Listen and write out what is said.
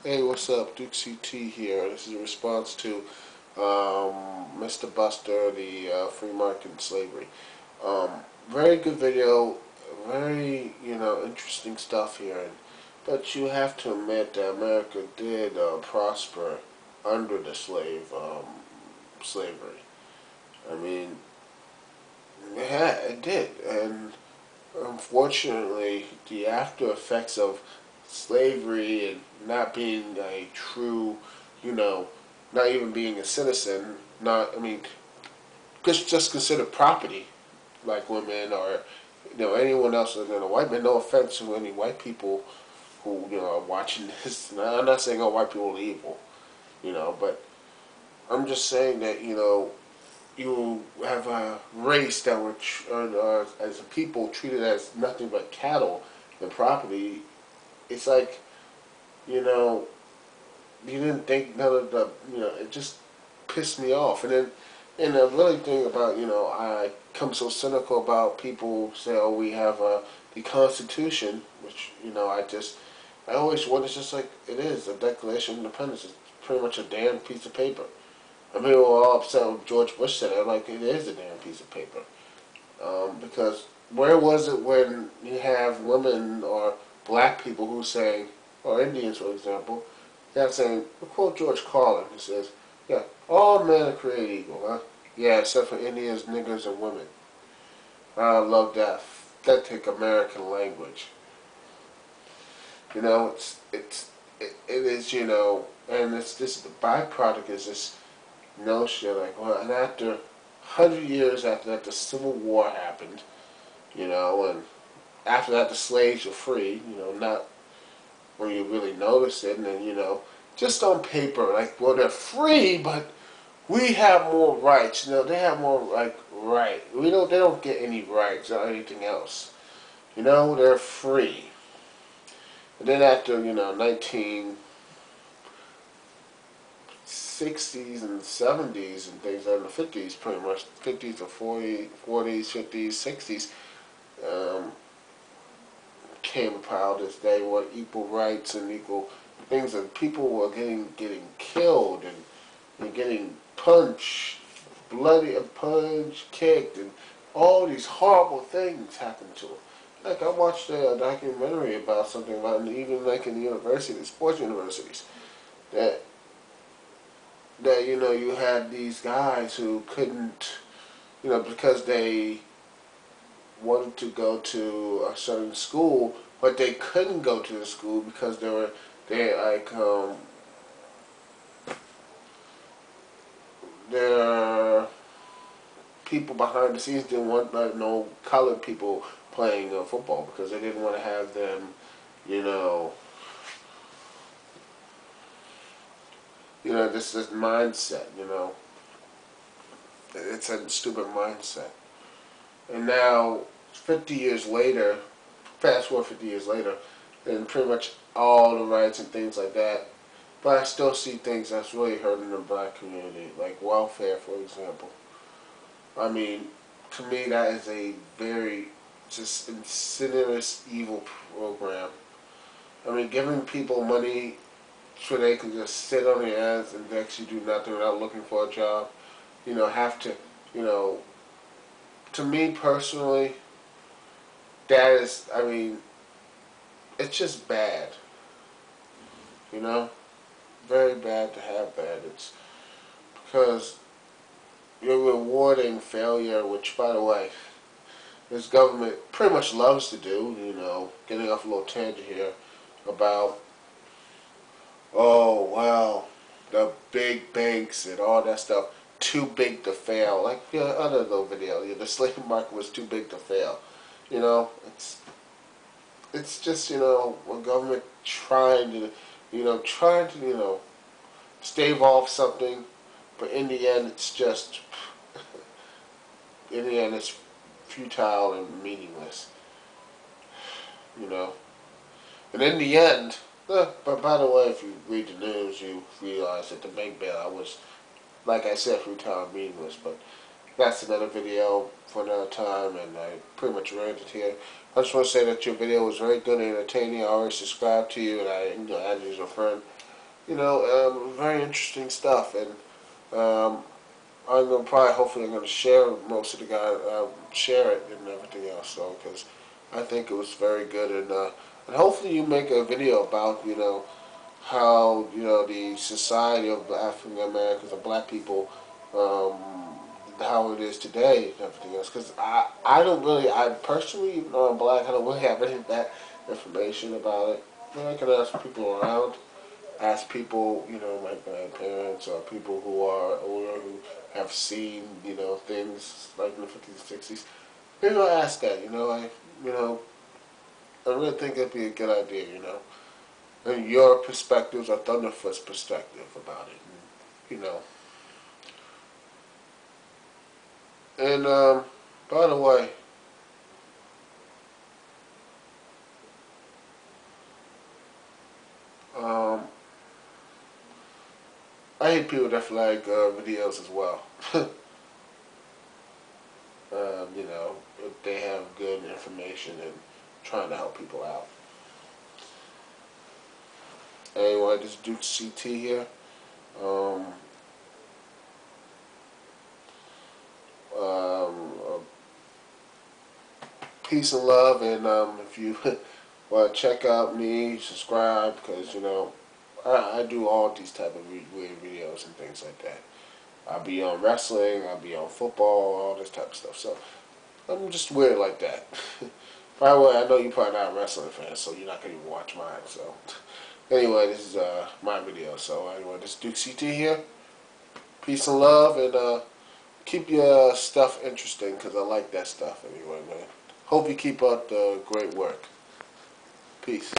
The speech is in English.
Hey, what's up? Duke CT here. This is a response to Mr. Buster, the free market and slavery. Um, Very good video, very interesting stuff here. But you have to admit that America did prosper under the slavery. I mean, yeah, it did, and unfortunately, the after effects of slavery and not being a true, you know, not even being a citizen, not, I mean, just considered property, like women or, anyone else other than a white man. No offense to any white people who, are watching this. I'm not saying all white people are evil, but I'm just saying that, you have a race that were, as a people, treated as nothing but cattle and property. It's like, you know, you didn't think none of the, it just pissed me off. And the really thing about, I come so cynical about people say, oh, we have the Constitution, which, I always wonder, it's just like, it is, the Declaration of Independence. It's pretty much a damn piece of paper. I mean, we were all upset when George Bush said it. Like, it is a damn piece of paper. Because where was it when you have women or black people who say, or Indians, for example, they're saying, we'll quote George Carlin, who says, yeah, all men are created equal, huh? Yeah, except for Indians, niggers, and women. I love that. That take American language. It is, and it's this, the byproduct is this notion, like, well, and after 100 years after that, the Civil War happened, and after that, the slaves were free, not when you really notice it, and then, just on paper, like, well, they're free, but we have more rights, they have more, like, they don't get any rights or anything else, they're free. And then after, 1960s and 70s and things like the 50s, pretty much 50s to 40s, 50s, 60s, um, came about as they were equal rights and equal things, and people were getting killed and getting punched, bloody and punched, kicked, and all these horrible things happened to them. Like, I watched a documentary about something about, even like in the universities, sports universities, that you had these guys who couldn't, because they wanted to go to a certain school, but they couldn't go to the school because their people behind the scenes didn't want no colored people playing football because they didn't want to have them, you know, this mindset, it's a stupid mindset. And now, 50 years later, fast forward 50 years later, and pretty much all the rights and things like that. But I still see things that's really hurting the black community, like welfare, for example. I mean, to me, that is a very just insidious, evil program. I mean, giving people money so they can just sit on their ass and actually do nothing without looking for a job. Have to, you know, to me personally, that is, I mean, it's just bad. You know, very bad to have that. It's because you're rewarding failure, which, by the way, this government pretty much loves to do. Getting off a little tangent here about, oh, well, the big banks and all that stuff, too big to fail. Like the other little video, the slave market was too big to fail. It's just, a government trying to stave off something, but in the end, it's just, in the end, it's futile and meaningless, you know. And in the end, but by the way, if you read the news, you realize that the bank bailout was, like I said, futile and meaningless. But that's another video for another time, and I pretty much ranted here. I just want to say that your video was very good and entertaining. I always subscribe to you, and I added you as a friend. very interesting stuff, and I'm gonna probably, hopefully, I'm gonna share most of the guys, share it and everything else. So, because I think it was very good, and hopefully you make a video about how the society of African Americans or Black people, how it is today and everything else. Because I don't really, I personally, even though I'm Black, I don't really have any of that information about it. I can ask people around, ask people, my grandparents or people who are older who have seen, things like in the 50s, 60s. Maybe I'll ask that, you know, I really think it'd be a good idea. And your perspectives or Thunderfoot's perspective about it, and, And, by the way, um, I hate people that flag videos as well. If they have good information and trying to help people out. Anyway, this is Duke CT here. Um, uh, peace and love, and if you want to check out me, subscribe, because I do all these type of weird videos and things like that. I'll be on wrestling, I'll be on football, all this type of stuff. So I'm just weird like that. By the way, I know you're probably not a wrestling fan, so you're not gonna even watch mine. So anyway, this is my video. So anyway, this is Duke CT here. Peace and love, and keep your stuff interesting, because I like that stuff anyway, man. Hope you keep up the great work. Peace.